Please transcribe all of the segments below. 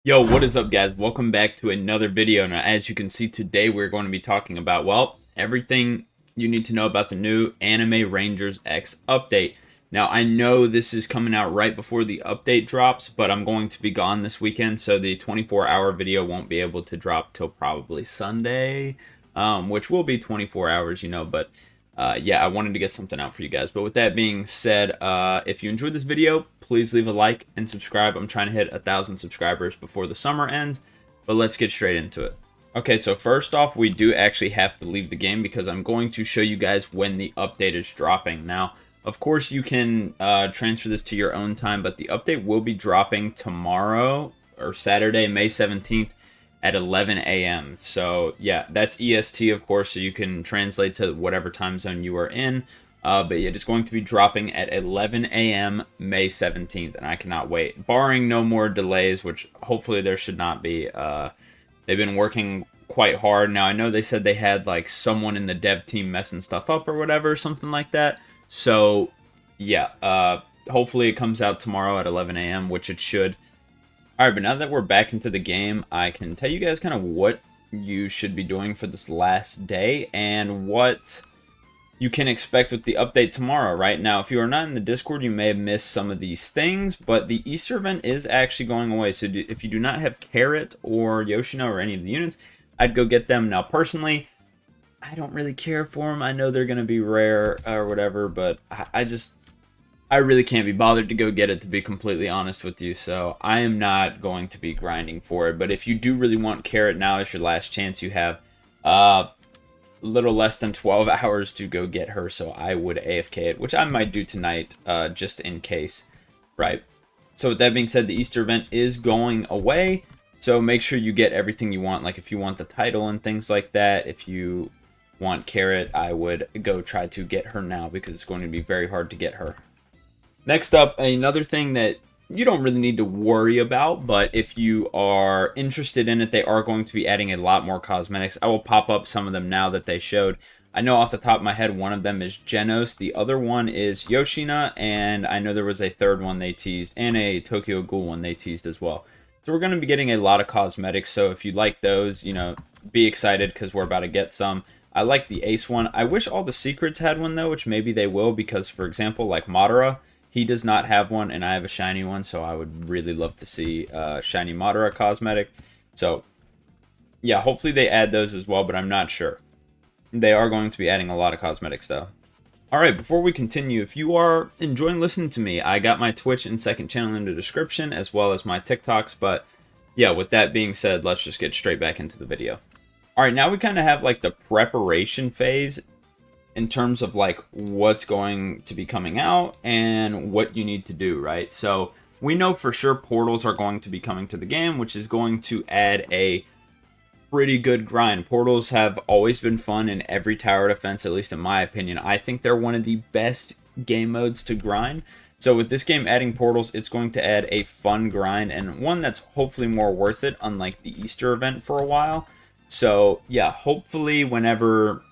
Yo, what is up, guys? Welcome back to another video. Now, as you can see, today we're going to be talking about, well, everything you need to know about the new Anime Rangers X update. Now, I know this is coming out right before the update drops, but I'm going to be gone this weekend, so the 24-hour video won't be able to drop till probably Sunday, which will be 24 hours, but yeah, I wanted to get something out for you guys. But with that being said, if you enjoyed this video, please leave a like and subscribe. I'm trying to hit 1,000 subscribers before the summer ends, but let's get straight into it. Okay, so first off, we do actually have to leave the game because I'm going to show you guys when the update is dropping. Now, of course, you can transfer this to your own time, but the update will be dropping tomorrow or Saturday, May 17th at 11 a.m. So yeah, that's EST, of course, so you can translate to whatever time zone you are in. But yeah, it's going to be dropping at 11 a.m. May 17th, and I cannot wait. Barring no more delays, which hopefully there should not be. They've been working quite hard. Now, I know they said they had like someone in the dev team messing stuff up or whatever, something like that. So yeah, hopefully it comes out tomorrow at 11 a.m., which it should. Alright, but now that we're back into the game, I can tell you guys kind of what you should be doing for this last day and what you can expect with the update tomorrow, right? Now, if you are not in the Discord, you may have missed some of these things, but the Easter event is actually going away. So if you do not have Carrot or Yoshino or any of the units, I'd go get them. Now, personally, I don't really care for them. I know they're going to be rare or whatever, but I really can't be bothered to go get it, to be completely honest with you, so I am not going to be grinding for it. But if you do really want Carrot, now is your last chance. You have a little less than 12 hours to go get her, so I would AFK it, which I might do tonight, just in case, right? So with that being said, the Easter event is going away, so make sure you get everything you want. Like if you want the title and things like that, if you want Carrot, I would go try to get her now because it's going to be very hard to get her. Next up, another thing that you don't really need to worry about, but if you are interested in it, they are going to be adding a lot more cosmetics. I will pop up some of them now that they showed. I know off the top of my head, one of them is Genos, the other one is Yoshina, and I know there was a third one they teased, and a Tokyo Ghoul one they teased as well. So we're going to be getting a lot of cosmetics, so if you like those, be excited because we're about to get some. I like the Ace one. I wish all the secrets had one, though, which maybe they will, because, for example, like Madara, he does not have one, and I have a shiny one, so I would really love to see shiny Madara cosmetic. So, yeah, hopefully they add those as well, but I'm not sure. They are going to be adding a lot of cosmetics, though. Alright, before we continue, if you are enjoying listening to me, I got my Twitch and second channel in the description, as well as my TikToks, but yeah, with that being said, let's just get straight back into the video. Alright, now we kind of have like the preparation phase in terms of like what's going to be coming out and what you need to do, right? So we know for sure portals are going to be coming to the game, which is going to add a pretty good grind. Portals have always been fun in every tower defense, at least in my opinion. I think they're one of the best game modes to grind. So with this game adding portals, it's going to add a fun grind and one that's hopefully more worth it, unlike the Easter event for a while. So yeah, hopefully whenever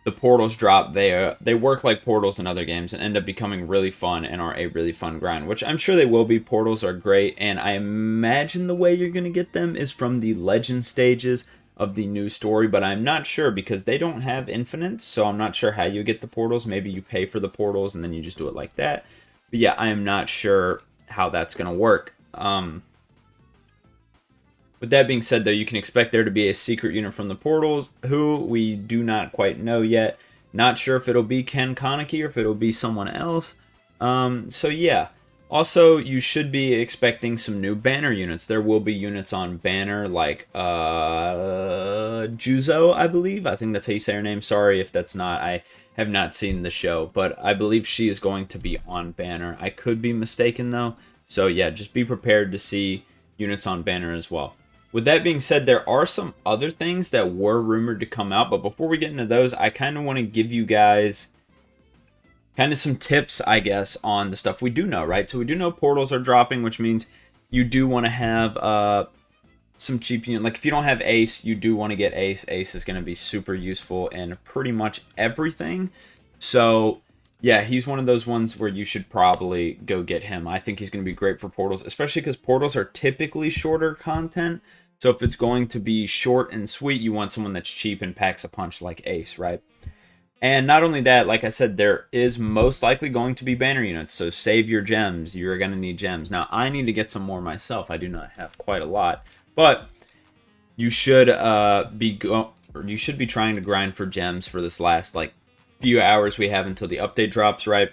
the portals drop, they work like portals in other games and end up becoming really fun and are a really fun grind, which I'm sure they will be. Portals are great, and I imagine the way you're going to get them is from the legend stages of the new story, but I'm not sure because they don't have infinites, so I'm not sure how you get the portals. Maybe you pay for the portals and then you just do it like that. But yeah, I am not sure how that's going to work. With that being said, though, you can expect there to be a secret unit from the portals, who we do not quite know yet. Not sure if it'll be Ken Kaneki or if it'll be someone else. So yeah. Also, you should be expecting some new banner units. There will be units on banner like Juzo, I believe. I think that's how you say her name. Sorry if that's not. I have not seen the show, but I believe she is going to be on banner. I could be mistaken, though. So yeah, just be prepared to see units on banner as well. With that being said, there are some other things that were rumored to come out, but before we get into those, I kind of want to give you guys kind of some tips, I guess, on the stuff we do know, right? So we do know portals are dropping, which means you do want to have some cheap unit. Like if you don't have Ace, you do want to get Ace. Ace is going to be super useful in pretty much everything. So Yeah, he's one of those ones where you should probably go get him. I think he's going to be great for portals, especially because portals are typically shorter content. So if it's going to be short and sweet, you want someone that's cheap and packs a punch like Ace, right? And not only that, like I said, there is most likely going to be banner units. So save your gems. You're going to need gems. Now, I need to get some more myself. I do not have quite a lot. But you should you should be trying to grind for gems for this last like few hours we have until the update drops, right?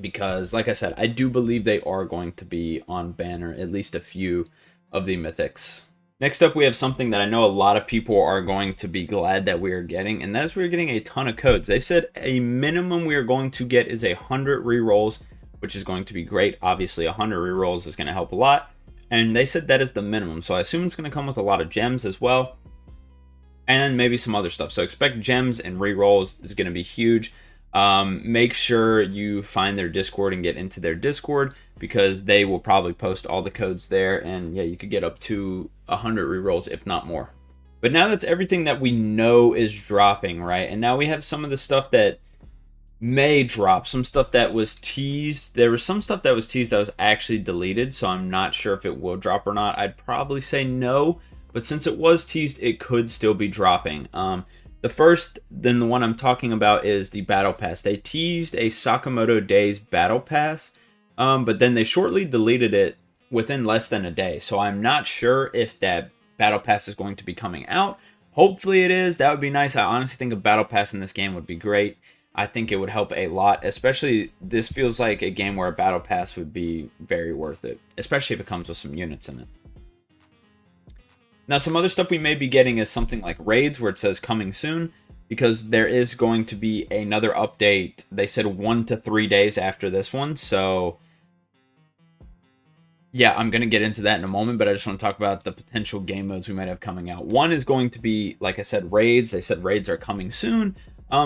Because like I said, I do believe they are going to be on banner, at least a few of the mythics. Next up, we have something that I know a lot of people are going to be glad that we are getting, and that is we're getting a ton of codes. They said a minimum we are going to get is 100 rerolls, which is going to be great. Obviously, 100 rerolls is going to help a lot, and they said that is the minimum. So I assume it's going to come with a lot of gems as well, and maybe some other stuff. So expect gems and rerolls is going to be huge. Make sure you find their Discord and get into their Discord, because they will probably post all the codes there, and yeah, you could get up to 100 rerolls, if not more. But now that's everything that we know is dropping, right? And now we have some of the stuff that may drop, some stuff that was teased. There was some stuff that was teased that was actually deleted, so I'm not sure if it will drop or not. I'd probably say no, but since it was teased, it could still be dropping. The first, then the one I'm talking about, is the Battle Pass. They teased a Sakamoto Days Battle Pass, but then they shortly deleted it within less than a day. So I'm not sure if that Battle Pass is going to be coming out. Hopefully it is. That would be nice. I honestly think a Battle Pass in this game would be great. I think it would help a lot, especially this feels like a game where a Battle Pass would be very worth it, especially if it comes with some units in it. Now, some other stuff we may be getting is something like raids, where it says coming soon, because there is going to be another update. They said 1 to 3 days after this one, so yeah, I'm going to get into that in a moment, but I just want to talk about the potential game modes we might have coming out. One is going to be, like I said, raids. They said raids are coming soon,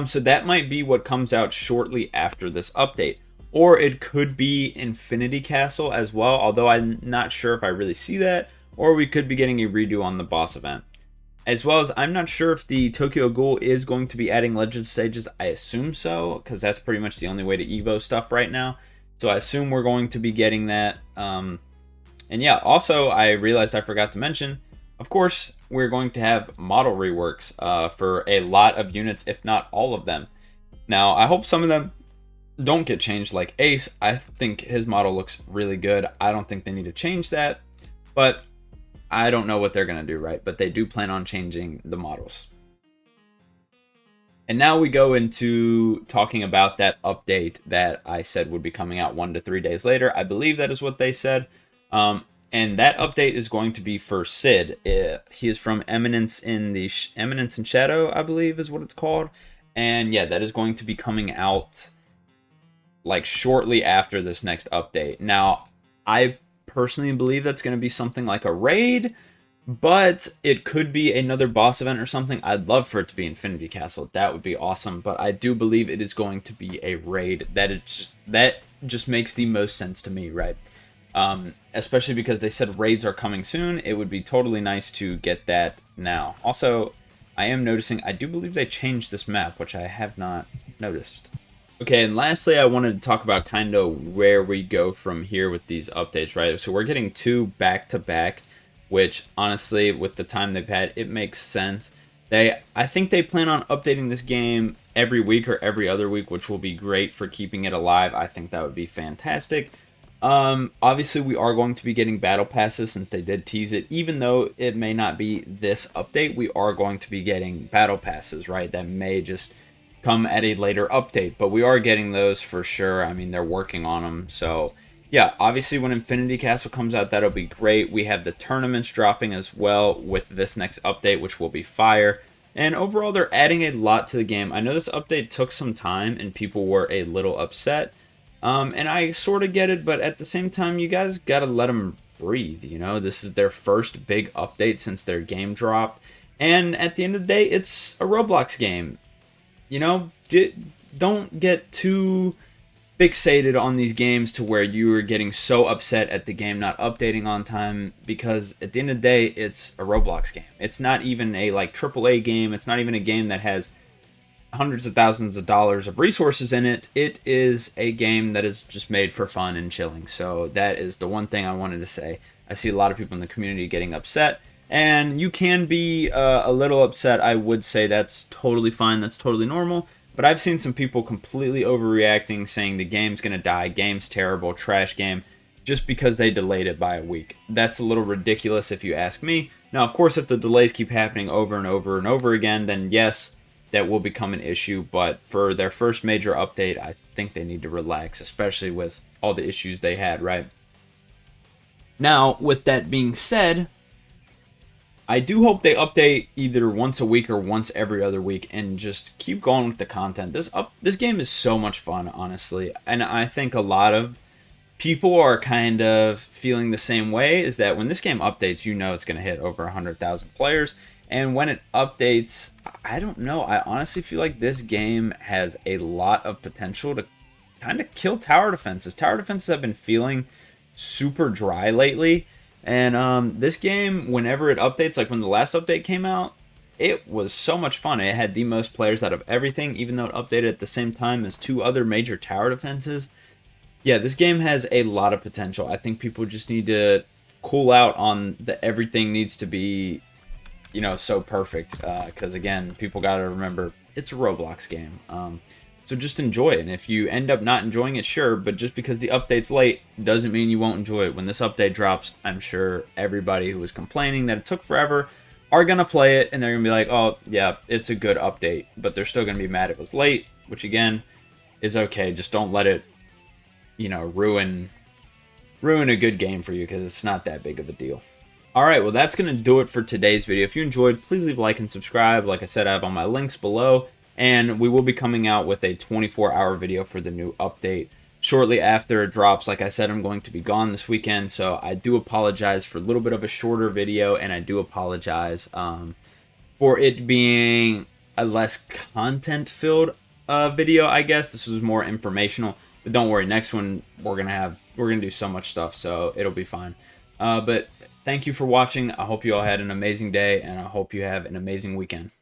so that might be what comes out shortly after this update. Or it could be Infinity Castle as well, although I'm not sure if I really see that. Or we could be getting a redo on the boss event. As well as, I'm not sure if the Tokyo Ghoul is going to be adding legend stages. I assume so, because that's pretty much the only way to Evo stuff right now. So I assume we're going to be getting that. And yeah, also, I realized I forgot to mention, of course, we're going to have model reworks for a lot of units, if not all of them. Now, I hope some of them don't get changed, like Ace. I think his model looks really good. I don't think they need to change that, but I don't know what they're going to do, right? But they do plan on changing the models. And now we go into talking about that update that I said would be coming out 1 to 3 days later. I believe that is what they said. And that update is going to be for Sid. He is from Eminence in Shadow, I believe is what it's called. And yeah, that is going to be coming out like shortly after this next update. Now, I personally believe that's going to be something like a raid, but it could be another boss event or something. I'd love for it to be Infinity Castle. That would be awesome, but I do believe it is going to be a raid. That just makes the most sense to me, right? Especially because they said raids are coming soon. It would be totally nice to get that now. Also, I am noticing, I do believe they changed this map, which I have not noticed. Okay, and lastly, I wanted to talk about kind of where we go from here with these updates, right? So we're getting 2 back-to-back, which honestly, with the time they've had, it makes sense. I think they plan on updating this game every week or every other week, which will be great for keeping it alive. I think that would be fantastic. Obviously, we are going to be getting battle passes since they did tease it. Even though it may not be this update, we are going to be getting battle passes, right? That may just come at a later update, but we are getting those for sure. I mean, they're working on them. So yeah, obviously when Infinity Castle comes out, that'll be great. We have the tournaments dropping as well with this next update, which will be fire. And overall, they're adding a lot to the game. I know this update took some time and people were a little upset. And I sort of get it, but at the same time, you guys got to let them breathe. You know, this is their first big update since their game dropped. And at the end of the day, it's a Roblox game. You know, don't get too fixated on these games to where you are getting so upset at the game not updating on time, because at the end of the day, it's a Roblox game. It's not even a like AAA game. It's not even a game that has hundreds of thousands of dollars of resources in it. It is a game that is just made for fun and chilling. So that is the one thing I wanted to say. I see a lot of people in the community getting upset, and you can be a little upset. I would say that's totally fine. That's totally normal. But I've seen some people completely overreacting, saying the game's going to die, game's terrible, trash game, just because they delayed it by a week. That's a little ridiculous if you ask me. Now, of course, if the delays keep happening over and over and over again, then yes, that will become an issue. But for their first major update, I think they need to relax, especially with all the issues they had, right? Now, with that being said, I do hope they update either once a week or once every other week and just keep going with the content. This game is so much fun, honestly. And I think a lot of people are kind of feeling the same way, is that when this game updates, you know it's going to hit over 100,000 players. And when it updates, I don't know. I honestly feel like this game has a lot of potential to kind of kill tower defenses. Tower defenses have been feeling super dry lately. And this game, whenever it updates, like when the last update came out, it was so much fun. It had the most players out of everything, even though it updated at the same time as 2 other major tower defenses. Yeah, this game has a lot of potential. I think people just need to cool out on the everything needs to be, you know, so perfect. Because again, people got to remember it's a Roblox game. So just enjoy it. And if you end up not enjoying it, sure. But just because the update's late doesn't mean you won't enjoy it. When this update drops, I'm sure everybody who was complaining that it took forever are going to play it. And they're going to be like, oh, yeah, it's a good update. But they're still going to be mad it was late. Which, again, is okay. Just don't let it, you know, ruin a good game for you, because it's not that big of a deal. Alright, well that's going to do it for today's video. If you enjoyed, please leave a like and subscribe. Like I said, I have all my links below. And we will be coming out with a 24-hour video for the new update shortly after it drops. Like I said, I'm going to be gone this weekend, so I do apologize for a little bit of a shorter video, and I do apologize for it being a less content-filled video, I guess. This was more informational. But don't worry, next one we're gonna do so much stuff, so it'll be fine. But thank you for watching. I hope you all had an amazing day, and I hope you have an amazing weekend.